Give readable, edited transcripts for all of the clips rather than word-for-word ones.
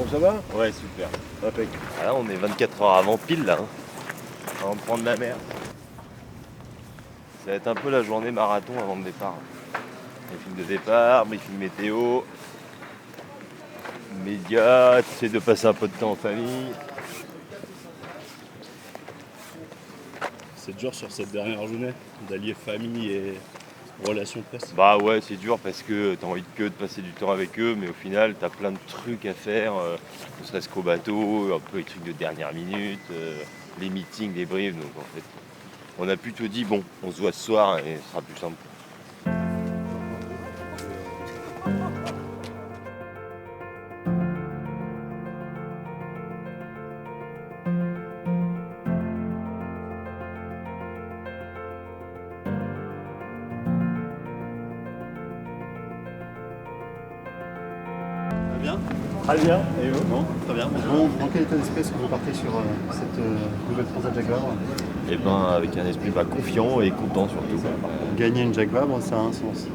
Bon, ça va? Ouais, super. Impec. Ah là, on est 24 heures avant pile là, avant de prendre la mer. Ça va être un peu la journée marathon avant le départ. Briefing de départ, briefing météo, médias, tu sais de passer un peu de temps en famille. C'est dur sur cette dernière journée d'allier famille et relations presse. Bah ouais, c'est dur parce que t'as envie de passer du temps avec eux, mais au final t'as plein de trucs à faire, ne serait-ce qu'au bateau, un peu les trucs de dernière minute, les meetings, les briefs, donc en fait on a plutôt dit bon, on se voit ce soir et ce sera plus simple. Bien. Très bien. Et vous? Bon, très bien. Bon, dans quel état d'esprit est-ce que vous partez sur cette nouvelle Transat Jaguar? Et ben avec un esprit confiant et content surtout. Gagner une Jaguar, ça a un sens.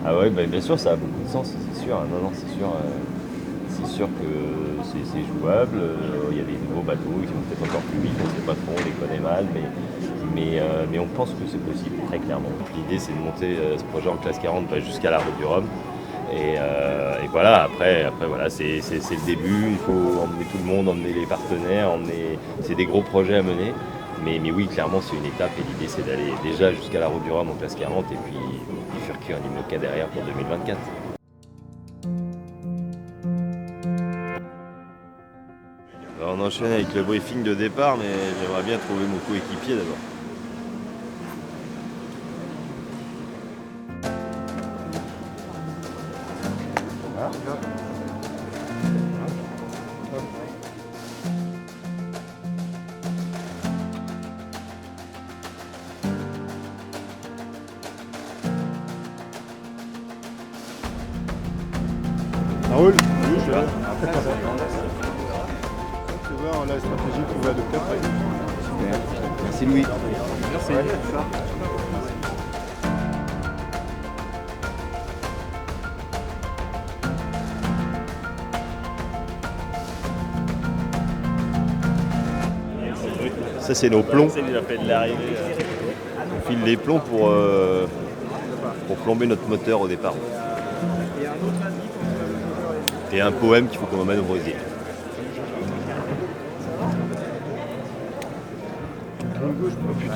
Ah ouais, bah, bien sûr, ça a beaucoup de sens, c'est sûr. Non, c'est sûr que c'est jouable. Il y a des nouveaux bateaux qui vont peut-être encore plus vite, on ne sait pas trop, on les connaît mal, mais on pense que c'est possible, très clairement. L'idée, c'est de monter ce projet en classe 40 jusqu'à la route du Rhum. Et voilà, après voilà, c'est le début, il faut emmener tout le monde, emmener les partenaires, c'est des gros projets à mener. Mais oui, clairement, c'est une étape et l'idée, c'est d'aller déjà jusqu'à la route du Rhum en classe 40 et puis faire cuire un IMOCA derrière pour 2024. Alors, on enchaîne avec le briefing de départ, mais j'aimerais bien trouver mon coéquipier d'abord. Ça roule? Oui, je vais. Tu vois la stratégie qu'on va adopter après. Super. Merci Louis. Merci. Ça, c'est nos plombs. C'est l'appel de l'arrivée. On file les plombs pour plomber notre moteur au départ. Et un poème qu'il faut qu'on emmène au Brésil.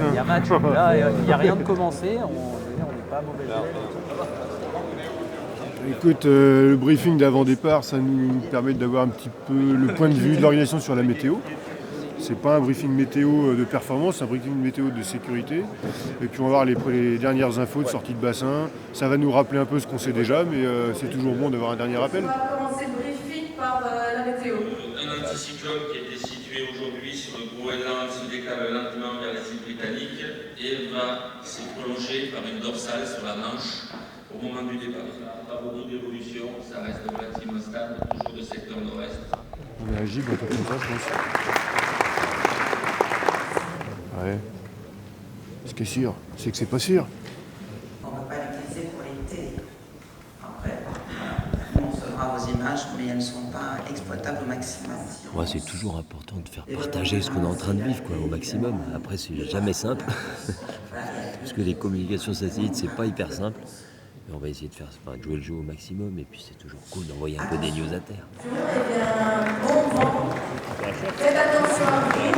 Il y a match, là il n'y a rien de commencé, on n'est pas à mauvais jeu. Écoute, le briefing d'avant-départ, ça nous permet d'avoir un petit peu le point de vue de l'organisation sur la météo. C'est pas un briefing météo de performance, c'est un briefing météo de sécurité. Et puis on va voir les dernières infos de sortie de bassin. Ça va nous rappeler un peu ce qu'on sait déjà, mais c'est toujours bon d'avoir un dernier rappel. On va commencer le briefing par la météo. Un anticyclone qui était situé aujourd'hui sur le Groenland se décale lentement vers les îles Britanniques et va se prolonger par une dorsale sur la Manche au moment du départ. Pas beaucoup d'évolution, ça reste relativement stable, toujours de secteur nord-est. On a agi quand on fait ça, je pense. Ouais. Ce qui est sûr, c'est que c'est pas sûr. On ne va pas l'utiliser pour l'été. Après, on recevra vos images, mais elles ne sont pas exploitables au maximum. Moi, c'est toujours important de faire partager ce qu'on est en train de vivre, au maximum. Après, c'est jamais simple, parce que les communications satellites, c'est pas hyper simple. Et on va essayer de de jouer le jeu au maximum, et puis c'est toujours cool d'envoyer un peu des news à terre. Eh bien, bon vent. Faites attention à vous et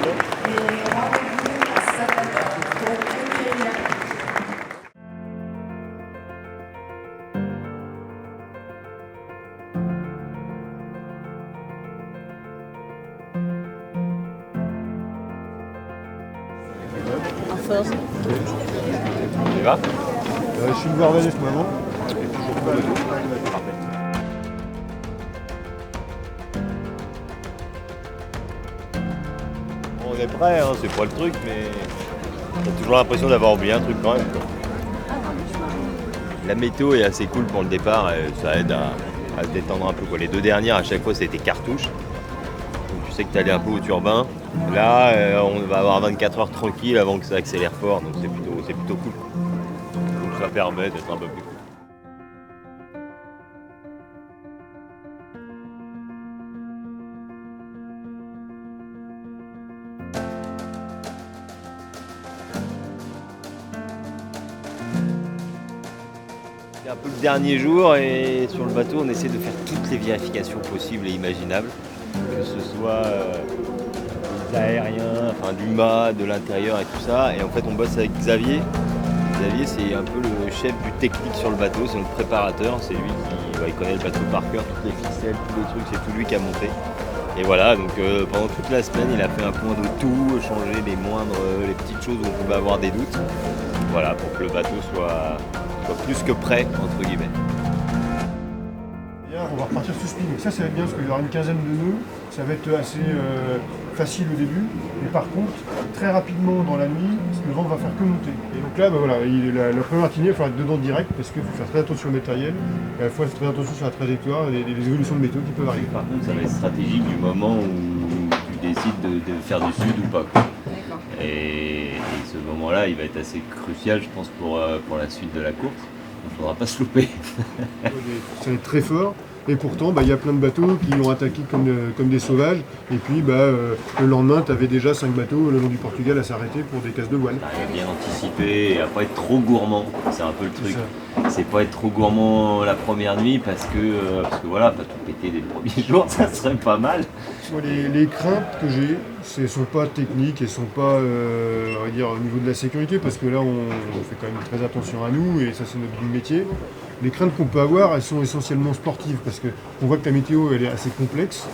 rendez-vous à 7h pour accueillir. Tu vas? Je suis une Guardanais ce moment. On est prêt, hein, c'est pas le truc, mais t'as toujours l'impression d'avoir oublié un truc quand même. La météo est assez cool pour le départ, et ça aide à se détendre un peu. Les deux dernières, à chaque fois, c'était cartouche. Donc tu sais que tu allais un peu au turbin. Là, on va avoir 24 heures tranquille avant que ça accélère fort, donc c'est plutôt cool. Donc ça permet d'être un peu plus cool. C'est un peu le dernier jour et sur le bateau, on essaie de faire toutes les vérifications possibles et imaginables, que ce soit des aériens, enfin du mât, de l'intérieur et tout ça. Et en fait, on bosse avec Xavier. Xavier, c'est un peu le chef du technique sur le bateau, c'est notre préparateur. C'est lui qui il connaît le bateau par cœur, toutes les ficelles, tous les trucs, c'est tout lui qui a monté. Et voilà, donc pendant toute la semaine, il a fait un point de tout, changé les petites choses où on pouvait avoir des doutes. Voilà, pour que le bateau soit plus que prêt, entre guillemets. Hier, on va repartir sous spin. Ça va être bien parce qu'il y aura une quinzaine de nœuds. Ça va être assez facile au début. Mais par contre, très rapidement dans la nuit, le vent va faire que monter. Et donc là, voilà, la première matinée, il faudra être dedans direct parce qu'il faut faire très attention au matériel. Et à la fois, faire très attention sur la trajectoire et les évolutions de météo qui peuvent arriver. Par contre, ça va être stratégique du moment où tu décides de faire du sud ou pas, quoi. Et ce moment-là, il va être assez crucial, je pense, pour la suite de la course. Il ne faudra pas se louper. Ça va être très fort. Et pourtant, il y a plein de bateaux qui l'ont attaqué comme des sauvages. Et puis, le lendemain, tu avais déjà 5 bateaux le long du Portugal à s'arrêter pour des casses de voile. Bien anticiper et à pas être trop gourmand. C'est un peu le truc. C'est pas être trop gourmand la première nuit parce que voilà, pas tout péter dès le premier jour, ça serait pas mal. Les craintes que j'ai, ne sont pas techniques et ne sont pas on va dire, au niveau de la sécurité, parce que là, on fait quand même très attention à nous et ça, c'est notre métier. Les craintes qu'on peut avoir, elles sont essentiellement sportives parce qu'on voit que la météo, elle est assez complexe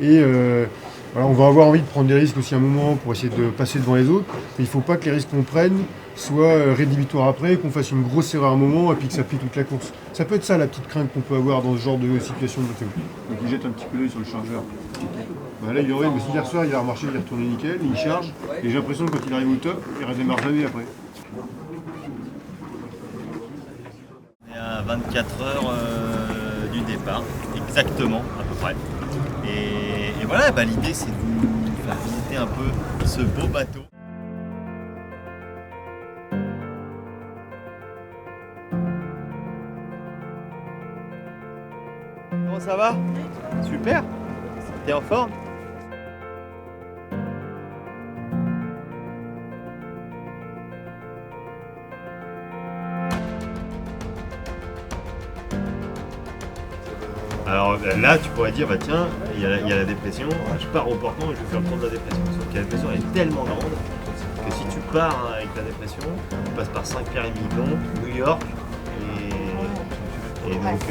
et voilà, on va avoir envie de prendre des risques aussi à un moment pour essayer de passer devant les autres. Mais il ne faut pas que les risques qu'on prenne soient rédhibitoires après, qu'on fasse une grosse erreur à un moment et puis que ça plie toute la course. Ça peut être ça la petite crainte qu'on peut avoir dans ce genre de situation de météo. Donc il jette un petit coup d'œil sur le chargeur. Là, il aurait, mais hier soir, il a remarché, il est retourné nickel, il charge, et j'ai l'impression que quand il arrive au top, il redémarre jamais après. On est à 24 heures du départ, exactement, à peu près. Et voilà, l'idée, c'est de vous faire visiter un peu ce beau bateau. Comment ça va? Super! T'es en forme? Alors là, tu pourrais dire, tiens, il y a la dépression, je pars au portant et je vais faire le tour de la dépression. Sauf que la dépression est tellement grande que si tu pars avec la dépression, tu passes par Saint-Pierre-et-Miquelon, New York, et donc...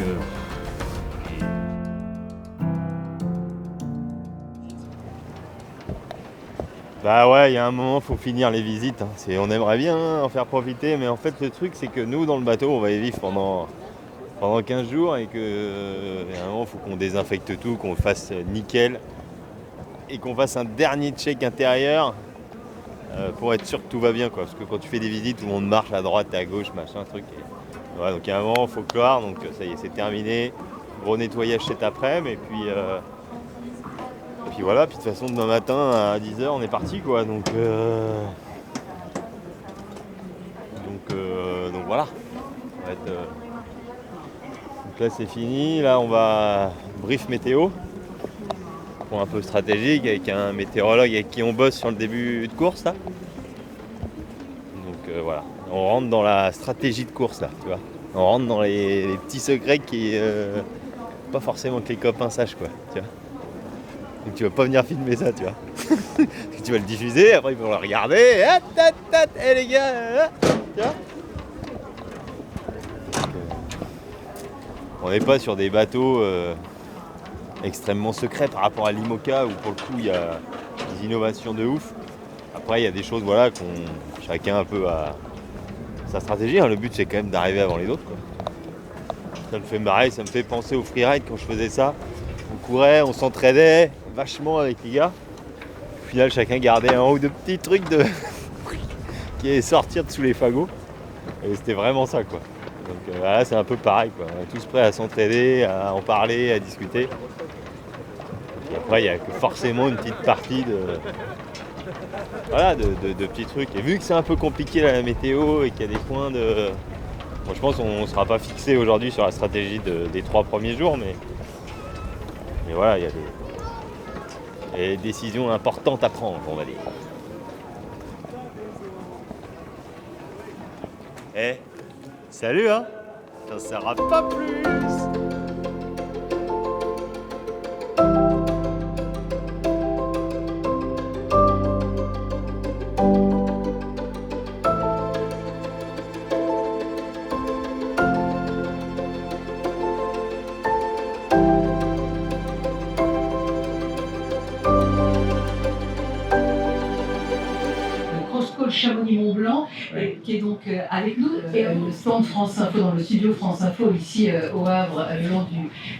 Bah ouais, il y a un moment, il faut finir les visites. On aimerait bien en faire profiter, mais en fait, le truc, c'est que nous, dans le bateau, on va y vivre pendant 15 jours et qu'à un moment, il faut qu'on désinfecte tout, qu'on fasse nickel et qu'on fasse un dernier check intérieur pour être sûr que tout va bien, quoi. Parce que quand tu fais des visites, tout le monde marche à droite, à gauche, machin, truc. Et voilà, donc à un moment, il faut clore, donc ça y est, c'est terminé. Gros nettoyage cet après-midi, et puis voilà, puis de toute façon, demain matin à 10h, on est parti, quoi. Donc voilà. Donc là, c'est fini. Là, on va brief météo. Point un peu stratégique avec un météorologue avec qui on bosse sur le début de course, là. Donc voilà. On rentre dans la stratégie de course, là, tu vois. On rentre dans les petits secrets qui... pas forcément que les copains sachent, quoi, tu vois. Donc tu vas pas venir filmer ça, tu vois. Parce que tu vas le diffuser, après ils vont le regarder. Les gars, tu vois. On n'est pas sur des bateaux extrêmement secrets par rapport à l'IMOCA où pour le coup il y a des innovations de ouf. Après il y a des choses voilà chacun un peu a sa stratégie. Le but c'est quand même d'arriver avant les autres, quoi. Ça me fait marrer, ça me fait penser au freeride quand je faisais ça. On courait, on s'entraînait vachement avec les gars. Au final, chacun gardait un ou deux petits trucs qui allaient sortir de sous les fagots. Et c'était vraiment ça, quoi. Donc là, c'est un peu pareil, quoi. On est tous prêts à s'entraider, à en parler, à discuter. Et après, il n'y a que forcément une petite partie de petits trucs. Et vu que c'est un peu compliqué là, la météo et qu'il y a des points de... Bon, je pense qu'on ne sera pas fixé aujourd'hui sur la stratégie des 3 premiers jours, mais voilà, il y a des décisions importantes à prendre, on va dire. Salut, hein. Ça sert à pas plus. Chamonix-Mont-Blanc, qui est donc avec nous, et le stand France Info, dans le studio France Info, ici au Havre, le long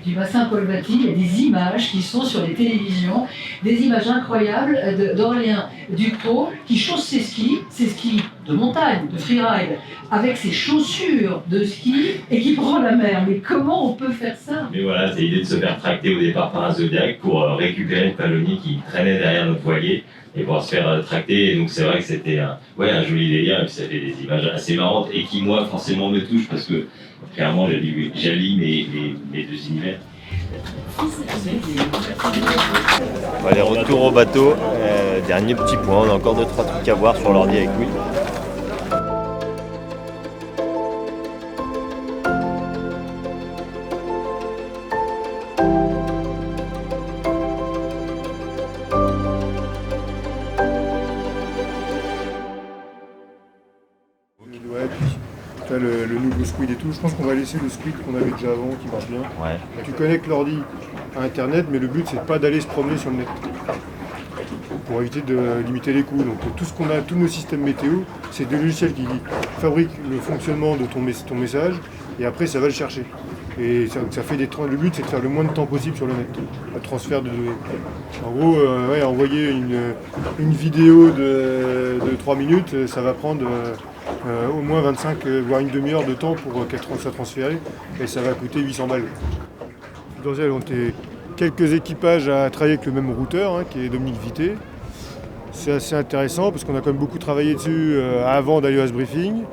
du bassin Paul Vaty. Il y a des images qui sont sur les télévisions, des images incroyables d'Aurélien Ducrot qui chausse ses skis de montagne, de freeride, avec ses chaussures de ski et qui prend la mer. Mais comment on peut faire ça? Mais voilà, c'est l'idée de se faire tracter au départ par un Zodiac pour récupérer le palonnier qui traînait derrière notre voilier et pouvoir se faire tracter. Et donc c'est vrai que c'était un joli délire, et puis ça fait des images assez marrantes et qui moi forcément me touchent parce que clairement j'allie mes deux univers. Allez, retour au bateau. Dernier petit point, on a encore 2-3 trucs à voir sur l'ordi avec lui. Ouais, puis t'as le nouveau squid et tout. Je pense qu'on va laisser le squid qu'on avait déjà avant qui marche bien. Ouais. Tu connectes l'ordi à internet, mais le but c'est pas d'aller se promener sur le net pour éviter de limiter les coûts. Donc tout ce qu'on a, tous nos systèmes météo, c'est des logiciels qui fabriquent le fonctionnement de ton message et après ça va le chercher. Et ça fait le but c'est de faire le moins de temps possible sur le net, le transfert de données. En gros, envoyer une vidéo de 3 minutes, ça va prendre au moins 25, voire une demi-heure de temps pour qu'elle soit transférée, et ça va coûter 800 balles. Dans elle, on était quelques équipages à travailler avec le même routeur, qui est Dominique Vité. C'est assez intéressant parce qu'on a quand même beaucoup travaillé dessus avant d'aller à ce briefing.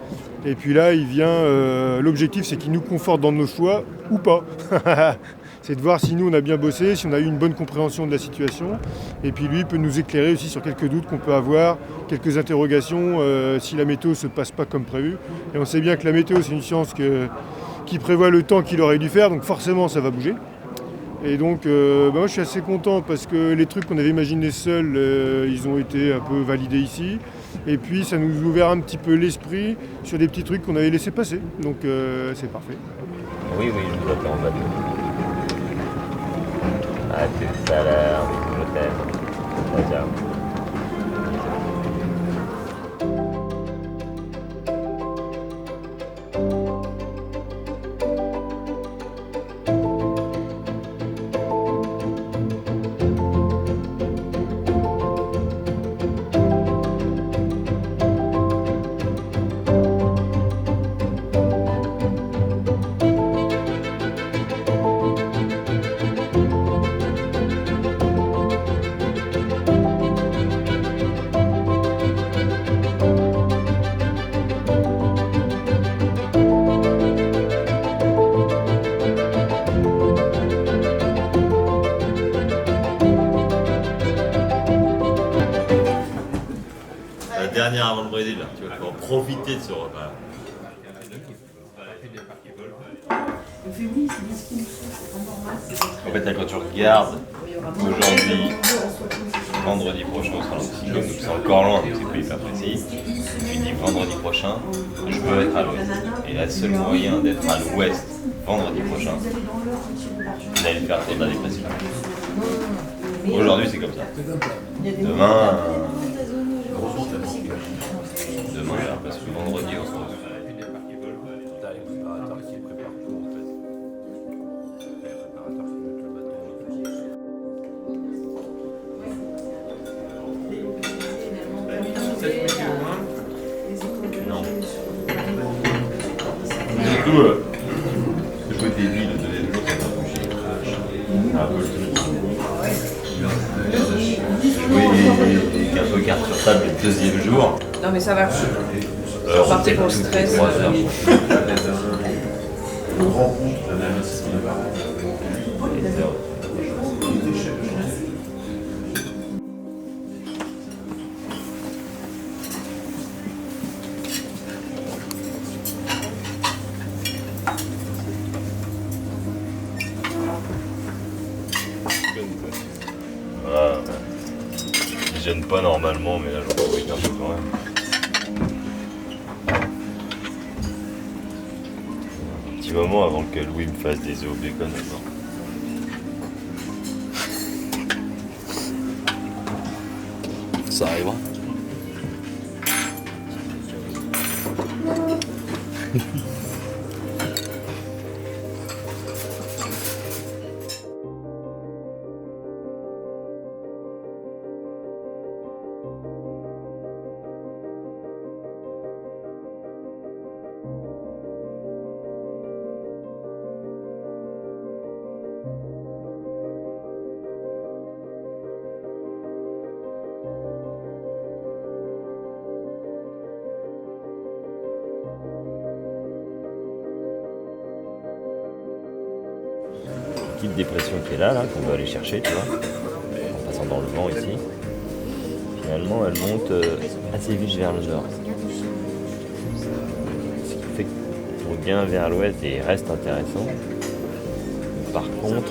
Et puis là, il vient. L'objectif, c'est qu'il nous conforte dans nos choix ou pas. C'est de voir si nous, on a bien bossé, si on a eu une bonne compréhension de la situation. Et puis lui peut nous éclairer aussi sur quelques doutes qu'on peut avoir, quelques interrogations, si la météo ne se passe pas comme prévu. Et on sait bien que la météo, c'est une science qui prévoit le temps qu'il aurait dû faire, donc forcément, ça va bouger. Et donc, moi, je suis assez content parce que les trucs qu'on avait imaginés seuls, ils ont été un peu validés ici. Et puis, ça nous a ouvert un petit peu l'esprit sur des petits trucs qu'on avait laissés passer. Donc, c'est parfait. Oui, je vous attends en bateau. À tout à l'heure, je t'aime. Ciao. Dernière avant le Brésil, là. Tu vas pouvoir profiter de ce repas. En fait, là, quand tu regardes aujourd'hui, vendredi prochain, on sera dans le cyclone, donc c'est encore loin, donc c'est plus hyper précis. Tu dis vendredi prochain, je peux être à l'ouest. Et le seul moyen d'être à l'ouest vendredi prochain, c'est d'aller faire de la dépression. Aujourd'hui, c'est comme ça. Demain, parce que vendredi, on se retrouve. T'as les préparateurs qui préparent tout en fait. Les préparateurs qui mettent le bateau Non. Surtout, jouer des villes, donner de l'eau, ça m'a touché. Un peu le truc. Jouer un peu carte sur table le deuxième jour. Non mais ça va. Je suis reparti pour le stress. pas normalement, mais là j'en profite un peu quand même. Un petit moment avant que Louis me fasse des œufs au bacon maintenant. Ça arrivera. Petite dépression qui est là qu'on doit aller chercher, tu vois, en passant dans le vent ici. Finalement, elle monte assez vite vers le nord. Ce qui fait que ton gain vers l'ouest reste intéressant. Mais par contre,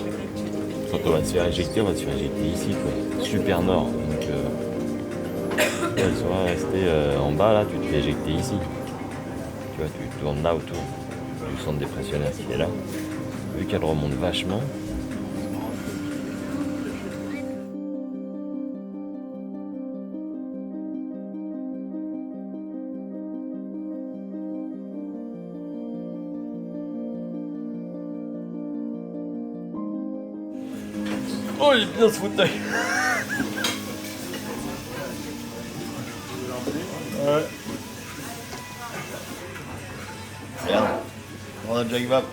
quand on va se faire éjecter, on va se faire éjecter ici, quoi. Super nord. Donc, elle sera restée en bas, là, tu te fais éjecter ici. Tu vois, tu tournes là autour du centre dépressionnaire qui est là. Vu qu'elle remonte vachement. Oh, il est bien ce fauteuil. Ouais. Regarde, on a Jack Vape.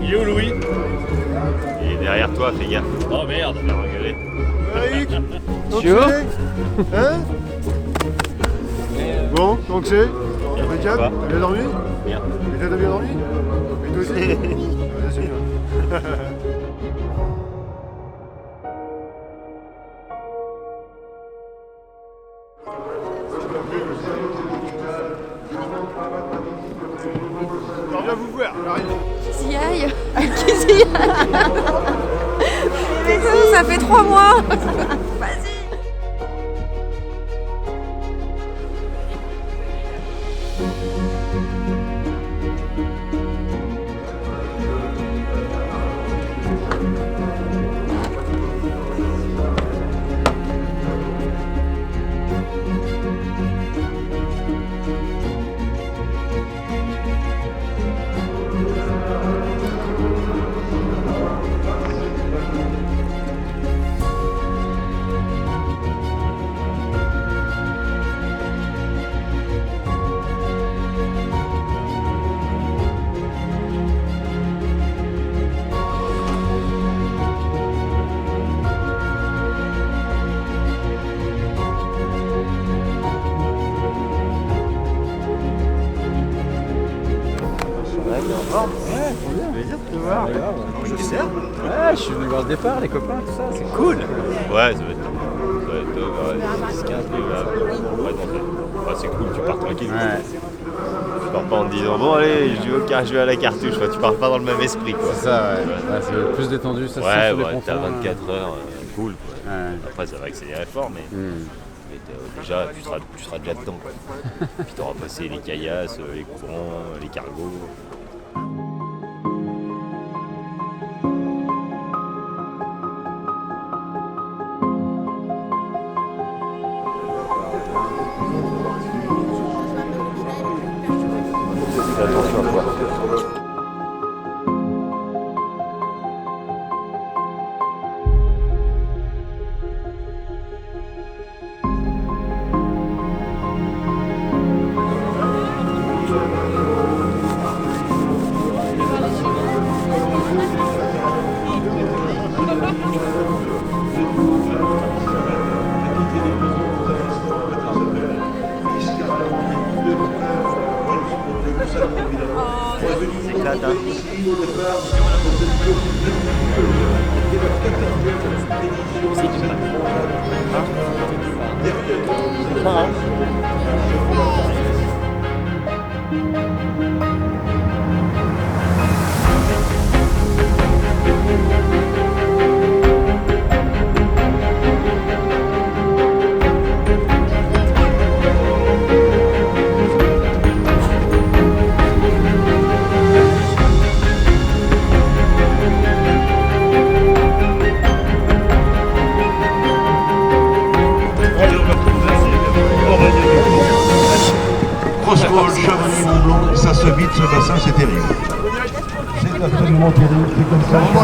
Il est où Louis? Il est derrière toi, fais gaffe. Oh merde, il a regardé. Eric, tu es hein? Bon, donc c'est impeccable, t'as bien dormi? Bien. Et t'as bien dormi? Et toi aussi? Ouais, c'est bien. Je reviens vous voir, j'arrive. Qui s'y aille. Qui s'y aille. Ça fait 3 mois. Vas-y. Ouais, je suis venu voir le départ, les copains, tout ça, c'est cool. Ouais, ça va être top. Ouais, 10-15 ouais, c'est cool, tu pars tranquille. Ouais. Tu pars pas en te disant bon allez, je vais à la cartouche, tu pars pas dans le même esprit quoi. C'est ça, ouais. C'est le plus détendu, ça se ouais, sur les ouais, t'as 24 heures, heures, cool quoi. Ouais. Après ça va accélérer fort mais déjà tu seras déjà dedans quoi. Puis t'auras passé les caillasses, les courants, les cargos. Attention à toi. s'éclate, hein. Crosscall, Chamonix, Mont-Blanc, ça se vide ce bassin, c'est terrible. C'est absolument terrible, c'est comme ça. Bon,